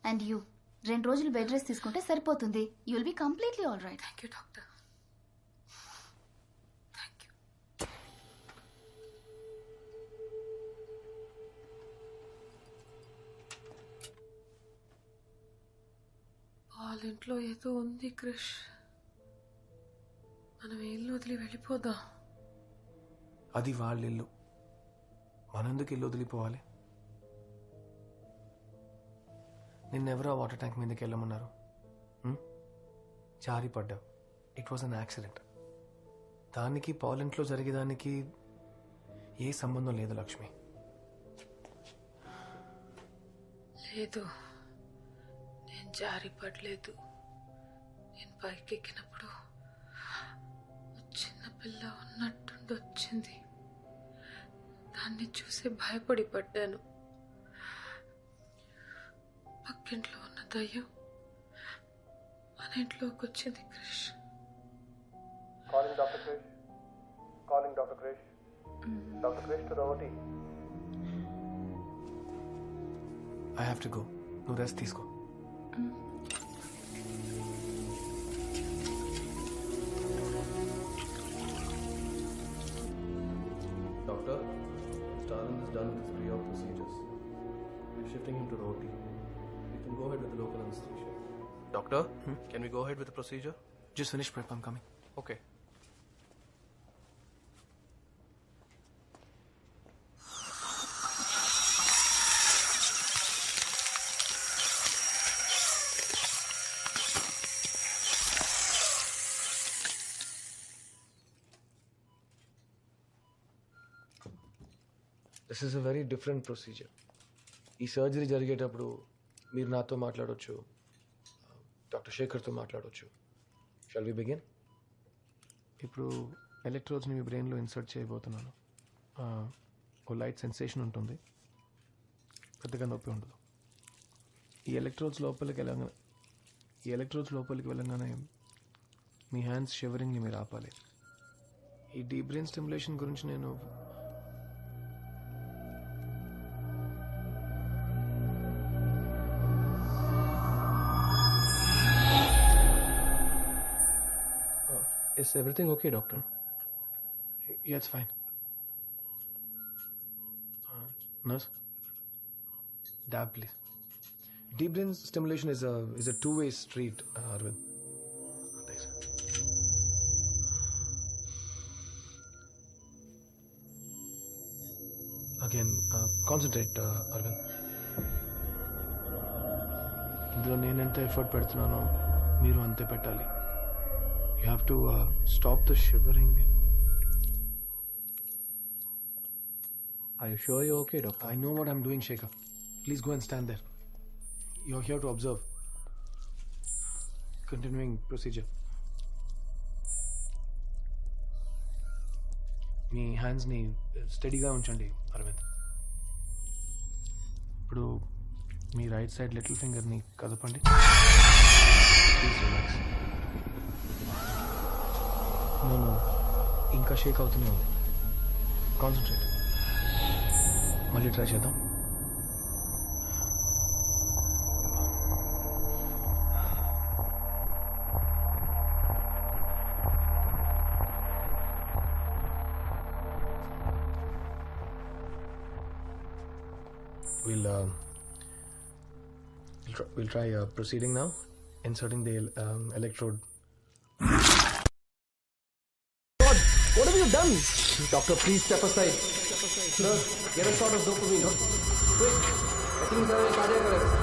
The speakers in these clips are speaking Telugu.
అండ్ యూ 2 రోజులు బెడ్ రెస్ట్ తీసుకుంటే సరిపోతుంది. You will be completely all right. Thank you doctor. Thank you. వాళ్ళ ఇంట్లో ఏదో ఉంది క్రిష్. మనం ఇల్లు వదిలి వెళ్ళిపోదాం. అది వాళ్ళ ఇల్లు, మనందుకు ఇల్లు వదిలిపోవాలి? నిన్నెవరో వాటర్ ట్యాంక్ మీదకి వెళ్ళమన్నారు. జారి పడ్డావు. It was an accident. దానికి పాల్ ఇంట్లో జరిగేదానికి ఏ సంబంధం లేదు లక్ష్మి. లేదు, నేను జారి పడలేదు. నేను పైకి ఎక్కినప్పుడు చిన్నపిల్ల ఉన్నట్టుండి వచ్చింది. దాన్ని చూసి భయపడి పడ్డాను. పక్కింట్లో ఉన్న దయ్యం మన ఇంట్లోకి వచ్చింది Krish. Calling Dr. Krish. Calling Dr. Krish. Dr. Krish to the OT. I have to go. నువ్వు రెస్ట్ తీసుకో. Doctor, Stalin is done with his pre-op procedures. We're shifting him to OT. We can go ahead with the local anesthesia. Doctor, can we go ahead with the procedure? Just finish prep, I'm coming. Okay. This is a very different procedure. ఈ సర్జరీ జరిగేటప్పుడు మీరు నాతో మాట్లాడవచ్చు, డాక్టర్ శేఖర్తో మాట్లాడవచ్చు. Shall we begin? ఇప్పుడు ఎలక్ట్రోడ్స్ని మీ బ్రెయిన్లో ఇన్సర్ట్ చేయబోతున్నాను. ఓ లైట్ సెన్సేషన్ ఉంటుంది, పెద్దగా నొప్పి ఉండదు. ఈ ఎలక్ట్రోడ్స్ లోపలికి వెళ్ళగానే మీ హ్యాండ్స్ షివరింగ్ని మీరు ఆపాలి. ఈ డీప్ బ్రెయిన్ స్టిమ్యులేషన్ గురించి నేను Is everything okay, doctor? Yeah, it's fine. Nurse, dab, please. Deep brain stimulation is a two-way street, Arvind. Thanks. Again, concentrate, Arvind. ఇందులో నేను ఎంత ఎఫర్ట్ పెడుతున్నానో మీరు అంతే పెట్టాలి. You have to stop the shivering. Are you sure you're okay, doctor? I know what I'm doing, Shekhar. Please go and stand there. You're here to observe. Continuing procedure. మీ హ్యాండ్స్ని స్టడీగా ఉంచండి అరవింద్. ఇప్పుడు మీ రైట్ సైడ్ లిటిల్ ఫింగర్ని కదపండి. Please relax. నేను ఇంకా షేక్ అవుతూనే ఉంది. కాన్సన్ట్రేట్. మళ్ళీ ట్రై చేద్దాం. We'll try proceeding now, inserting the electrode. What have you done? Doctor, please step aside. Sir, get a shot of dopamine. Quick. I think he's having a cardiac arrest.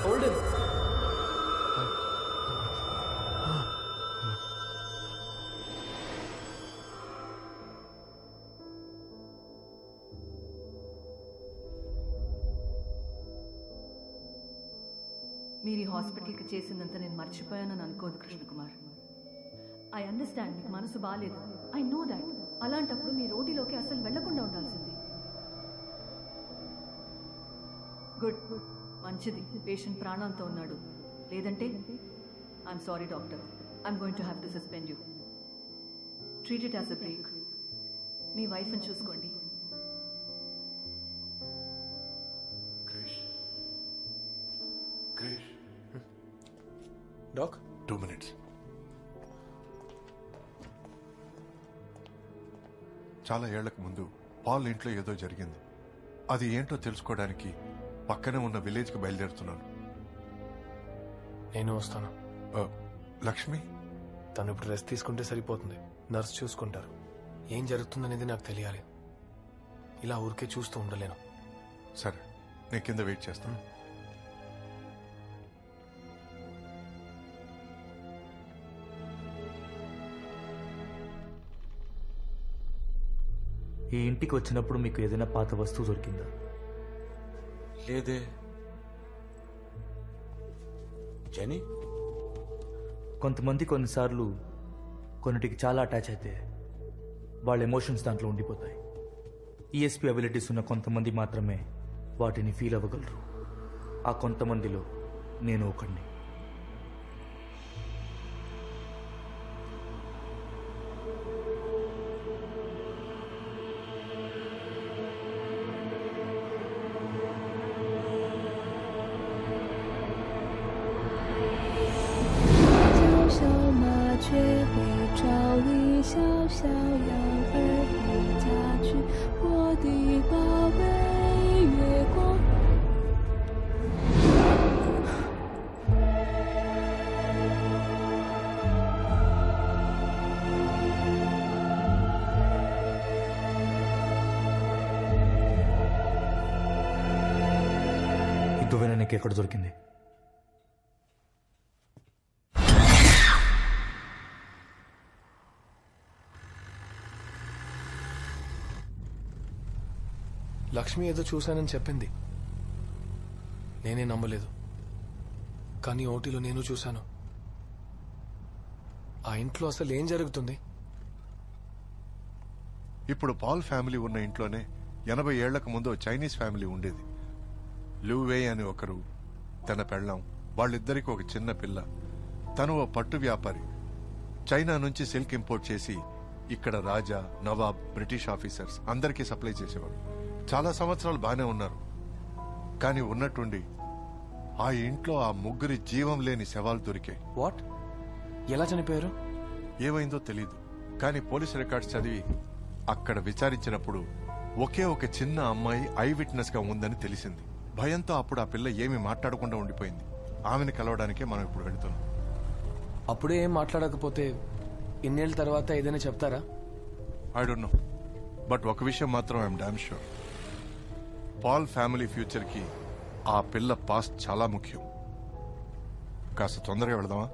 Hold him. మీరు ఈ హాస్పిటల్కి చేసిందంతా నేను మర్చిపోయానని అనుకోదు కృష్ణకుమార్. ఐ అండర్స్టాండ్, మీకు మనసు బాగాలేదు. I know that. అలాంటప్పుడు మీ రోటీలోకి అసలు వెళ్లకుండా ఉండాల్సింది. గుడ్, మంచిది. పేషెంట్ ప్రాణాలతో ఉన్నాడు. లేదంటే I'm sorry doctor, I'm going to have to suspend you. Treat it as a break. మీ వైఫ్ని చూసుకోండి. Krish. Doc 2 minutes. చాలా ఏళ్లకు ముందు పాల్ ఇంట్లో ఏదో జరిగింది. అది ఏంటో తెలుసుకోవడానికి పక్కనే ఉన్న విలేజ్కి బయలుదేరుతున్నాను. నేను వస్తాను. లక్ష్మి, తను ఇప్పుడు రెస్ట్ తీసుకుంటే సరిపోతుంది. నర్స్ చూసుకుంటారు. ఏం జరుగుతుందనేది నాకు తెలియాలి. ఇలా ఊరికే చూస్తూ ఉండలేను. సరే, నేను కింద వెయిట్ చేస్తాను. ఈ ఇంటికి వచ్చినప్పుడు మీకు ఏదైనా పాత వస్తువు దొరికిందా? లేదే. జెనీ, కొంతమంది కొన్నిసార్లు కొన్నిటికి చాలా అటాచ్ అయితే వాళ్ళ ఎమోషన్స్ దాంట్లో ఉండిపోతాయి. ఈఎస్పీ అబిలిటీస్ ఉన్న కొంతమంది మాత్రమే వాటిని ఫీల్ అవ్వగలరు. ఆ కొంతమందిలో నేను ఒకడిని. ఈ దువ్వెన నీకు ఎక్కడ దొరికింది? లక్ష్మి ఏదో చూశానని చెప్పింది. నేనే నమ్మలేదు. కానీ ఓటీలో నేను చూశాను. ఆ ఇంట్లో అసలు ఏం జరుగుతుంది? ఇప్పుడు పాల్ ఫ్యామిలీ ఉన్న ఇంట్లోనే 80 ఏళ్లకు ముందు చైనీస్ ఫ్యామిలీ ఉండేది. లూవే అని ఒకరు, తన పెళ్ళాం, వాళ్ళిద్దరికి ఒక చిన్న పిల్ల. తను ఓ పట్టు వ్యాపారి. చైనా నుంచి సిల్క్ ఇంపోర్ట్ చేసి ఇక్కడ రాజా, నవాబ్, బ్రిటిష్ ఆఫీసర్స్ అందరికీ సప్లై చేసేవాడు. చాలా సంవత్సరాలు బానే ఉన్నారు. కానీ ఉన్నట్టుండి ఆ ఇంట్లో ఆ ముగ్గురి జీవం లేని శవాలు దొరికాయి. వాట్? ఎలా చనిపోయారు? ఏమైందో తెలీదు. కానీ పోలీస్ రికార్డ్స్ చదివి అక్కడ విచారించినప్పుడు ఒకే ఒక చిన్న అమ్మాయి ఐ విట్నెస్ గా ఉందని తెలిసింది. భయంతో అప్పుడు ఆ పిల్ల ఏమీ మాట్లాడకుండా ఉండిపోయింది. ఆమెను కలవడానికే మనం ఇప్పుడు వెళుతున్నాం. అప్పుడే ఏం మాట్లాడకపోతే ఇన్నేళ్ళ తర్వాత ఏదైనా చెప్తారా? ఐ డోంట్ నో, బట్ ఒక విషయం మాత్రం I'm damn sure. Paul family future కి ఆ పిల్ల పాస్ట్ చాలా ముఖ్యం. కాస్త తొందరగా వెళదామా?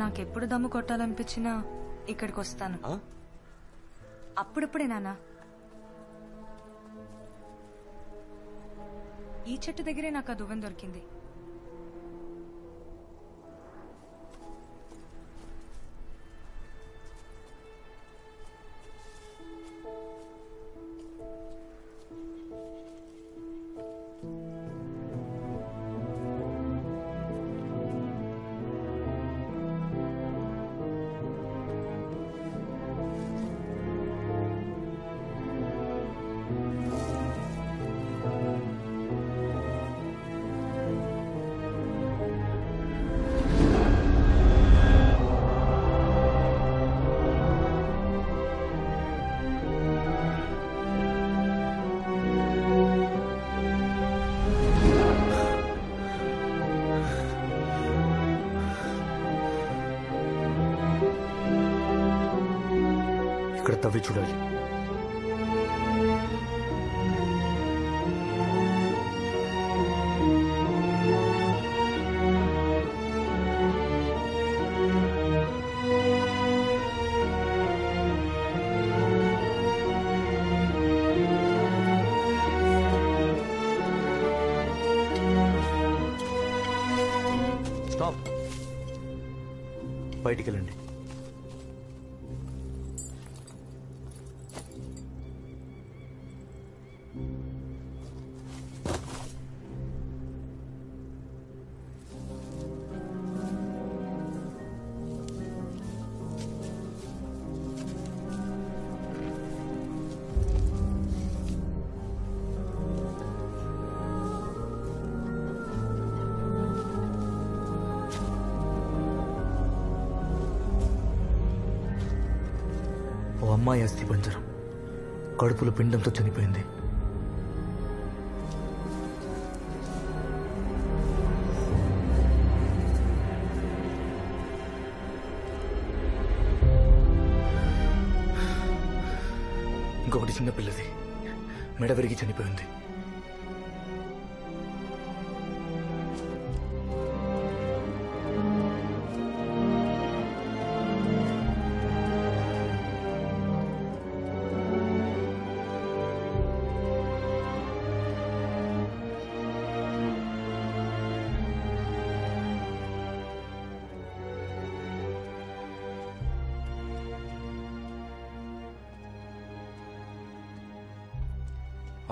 నాకెప్పుడు దమ్ము కొట్టాలనిపించినా ఇక్కడికి వస్తాను. అప్పుడప్పుడే నాన్న. ఈ చెట్టు దగ్గరే నాకు ఆ దువ్వెన దొరికింది. ఇక్కడ తవ్వి చూడాలి. స్టాప్. బయటికి వెళ్ళండి. అమ్మాయి అస్థి పంజరం కడుపులో పిండంతో చనిపోయింది. ఇంకొకటి చిన్న పిల్లది మెడ విరిగి చనిపోయింది.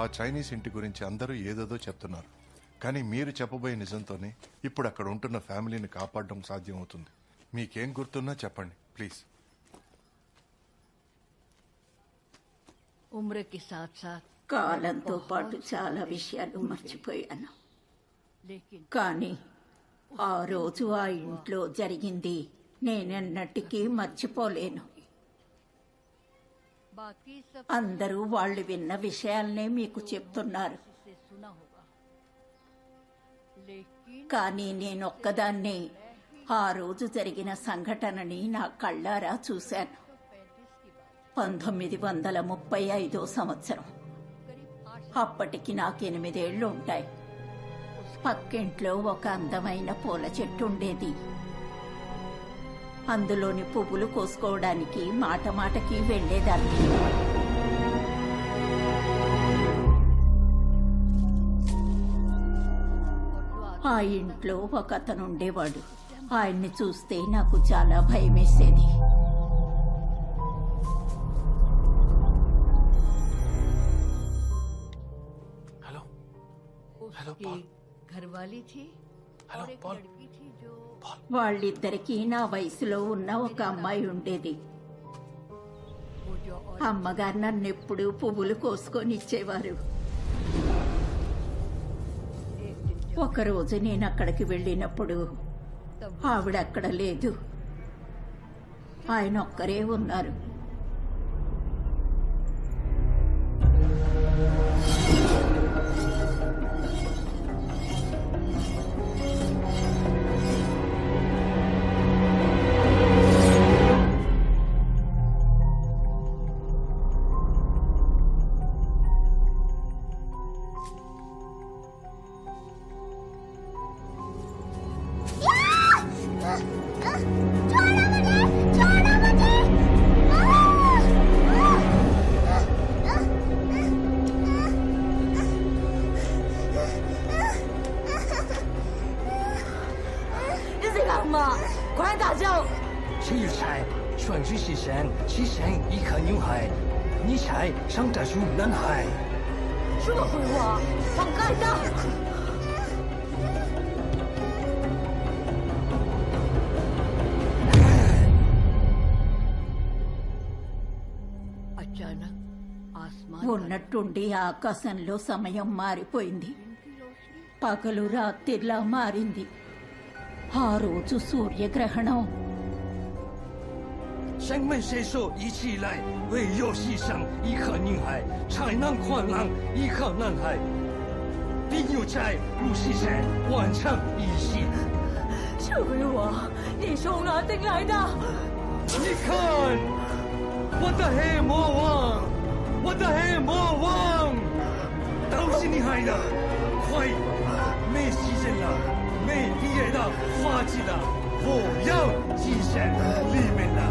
ఆ చైనీస్ ఇంటి గురించి అందరూ ఏదేదో చెప్తున్నారు, కానీ మీరు చెప్పబోయే నిజంతోనే ఇప్పుడు అక్కడ ఉంటున్న ఫ్యామిలీని కాపాడడం సాధ్యమవుతుంది. మీకేం గుర్తున్నా చెప్పండి ప్లీజ్. ఉమ్రకి సాత్ సాత్ కాలంతో పాటు చాలా విషయాలు మర్చిపోయాను, కానీ ఆ రోజు ఆ ఇంట్లో జరిగింది నేనెన్నటికీ మర్చిపోలేను. అందరూ వాళ్ళు విన్న విషయాలనే మీకు చెప్తున్నారు, కానీ నేనొక్కదాన్నే ఆ రోజు జరిగిన సంఘటనని నా కళ్ళారా చూశాను. 1935 సంవత్సరం. అప్పటికి నాకు 8 ఏళ్లు ఉంటాయి. పక్కింట్లో ఒక అందమైన పూల చెట్టు ఉండేది. అందులోని పువ్వులు కోసుకోవడానికి మాట మాటకి వెళ్లేదాన్ని. ఆ ఇంట్లో ఒక అతను ఉండేవాడు. ఆయన్ని చూస్తే నాకు చాలా భయమేసేది. Hello hello Paul. घरवाली थी హలో और एक పాల్. लड़की थी जो వాళ్ళిద్దరికీ నా వయసులో ఉన్న ఒక అమ్మాయి ఉండేది. वो जो और అమ్మగారు నన్నెప్పుడు పువ్వులు కోసుకొని ఇచ్చేవారు. ఒకరోజు నేను అక్కడికి వెళ్ళినప్పుడు ఆవిడ అక్కడ లేదు. ఆయన ఒక్కరే ఉన్నారు. अचानक आसमान ఉన్నట్టుండి ఆకాశంలో సమయం మారిపోయింది. పగలు రాత్రిలా మారింది. ఆ రోజు సూర్యగ్రహణం. 生命谁说一起来为游戏上依靠女孩才能宽浪依靠男孩并有在入戏山完成一戏是回我你从哪订来的你看我的黑魔王我的黑魔王都是你害的快没时间了没毕业的发迹了我要进山里面了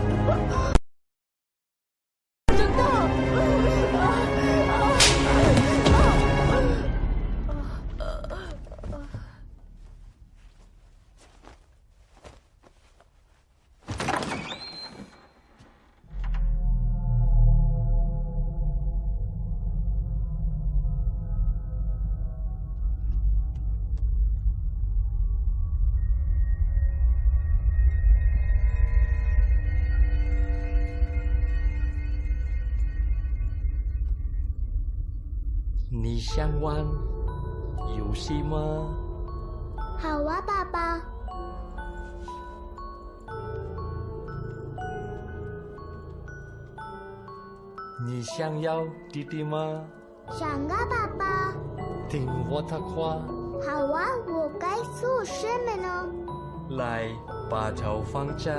你想玩游戏吗？好啊，爸爸。你想要弟弟吗？想啊，爸爸。听我的话。好啊，我该做什么呢？来，把头放这。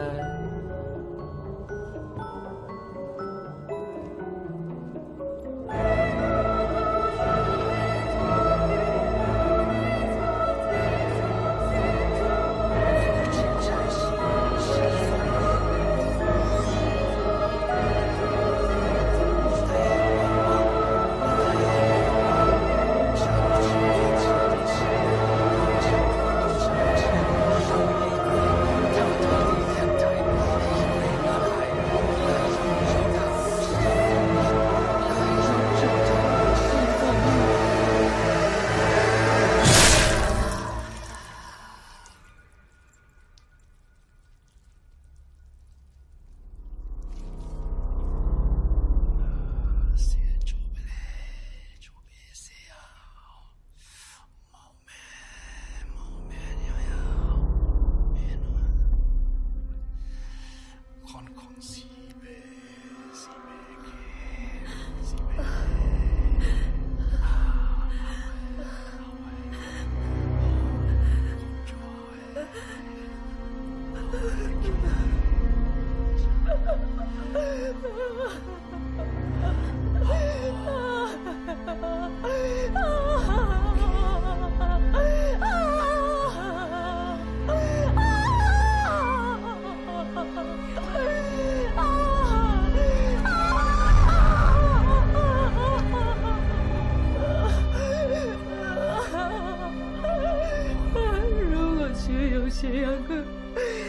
这样个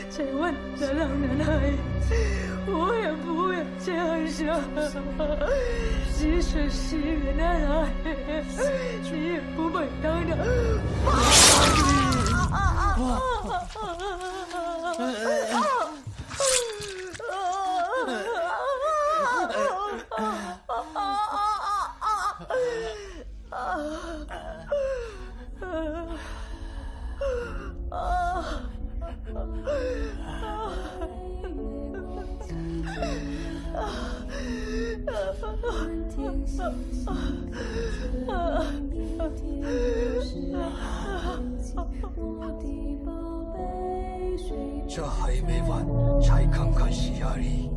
千万的让人爱，我也不要这样想。即使是人的爱，你也不配当着这还没完，才刚开始而已。